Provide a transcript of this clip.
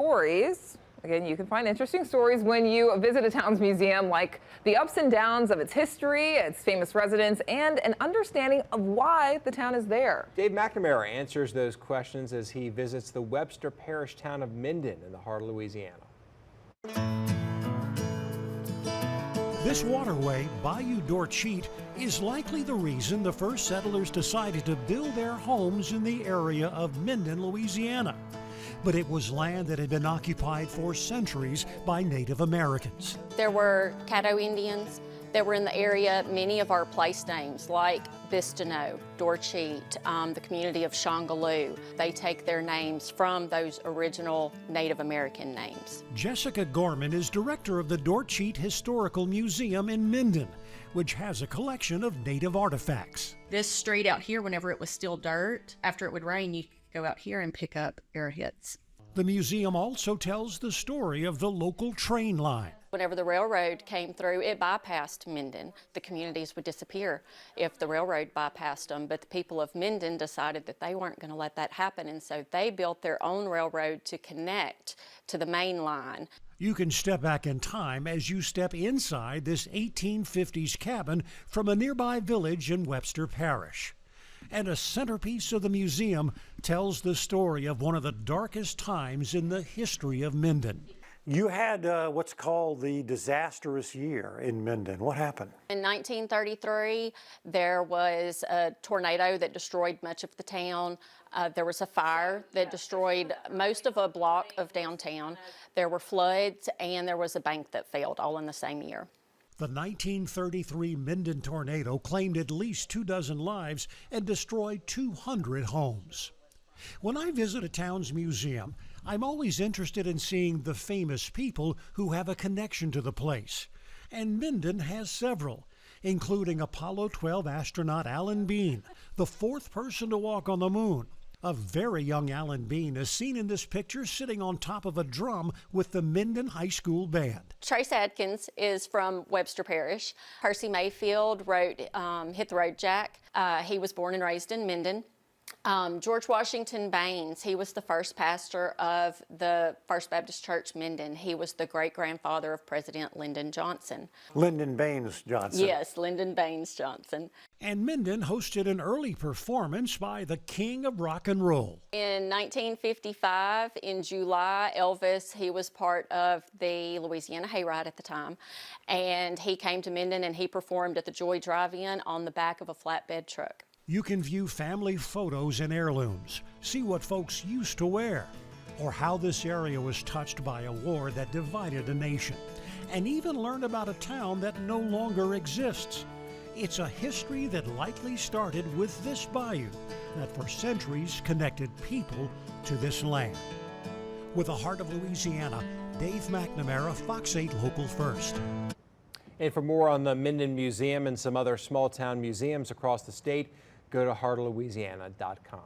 stories. Again, you can find interesting stories when you visit a town's museum, like the ups and downs of its history, its famous residents, and an understanding of why the town is there. Dave McNamara answers those questions as he visits the Webster Parish town of Minden in the heart of Louisiana. This waterway, Bayou d'Orchite, is likely the reason the first settlers decided to build their homes in the area of Minden, Louisiana. But it was land that had been occupied for centuries by Native Americans. There were Caddo Indians that were in the area. Many of our place names, like Bistineau, Dorcheat, the community of Shongaloo, they take their names from those original Native American names. Jessica Gorman is director of the Dorcheat Historical Museum in Minden, which has a collection of Native artifacts. This street out here, whenever it was still dirt, after it would rain, you could go out here and pick up arrowheads. The museum also tells the story of the local train line. Whenever the railroad came through, it bypassed Minden. The communities would disappear if the railroad bypassed them, but the people of Minden decided that they weren't going to let that happen, and so they built their own railroad to connect to the main line. You can step back in time as you step inside this 1850s cabin from a nearby village in Webster Parish. And a centerpiece of the museum tells the story of one of the darkest times in the history of Minden. You had what's called the disastrous year in Minden. What happened? In 1933, there was a tornado that destroyed much of the town. There was a fire that destroyed most of a block of downtown. There were floods, and there was a bank that failed, all in the same year. The 1933 Minden tornado claimed at least 24 lives and destroyed 200 homes. When I visit a town's museum, I'm always interested in seeing the famous people who have a connection to the place. And Minden has several, including Apollo 12 astronaut Alan Bean, the fourth person to walk on the moon. A very young Alan Bean is seen in this picture sitting on top of a drum with the Minden High School band. Trace Adkins is from Webster Parish. Percy Mayfield wrote Hit the Road Jack. He was born and raised in Minden. George Washington Baines, he was the first pastor of the First Baptist Church Minden. He was the great-grandfather of President Lyndon Johnson. Lyndon Baines Johnson. Yes, Lyndon Baines Johnson. And Minden hosted an early performance by the king of rock and roll. In 1955, in July, Elvis, he was part of the Louisiana Hayride at the time, and he came to Minden and he performed at the Joy Drive-In on the back of a flatbed truck. You can view family photos and heirlooms, see what folks used to wear, or how this area was touched by a war that divided a nation, and even learn about a town that no longer exists. It's a history that likely started with this bayou that for centuries connected people to this land. With the heart of Louisiana, Dave McNamara, Fox 8 Local First. And for more on the Minden Museum and some other small town museums across the state, go to heartoflouisiana.com.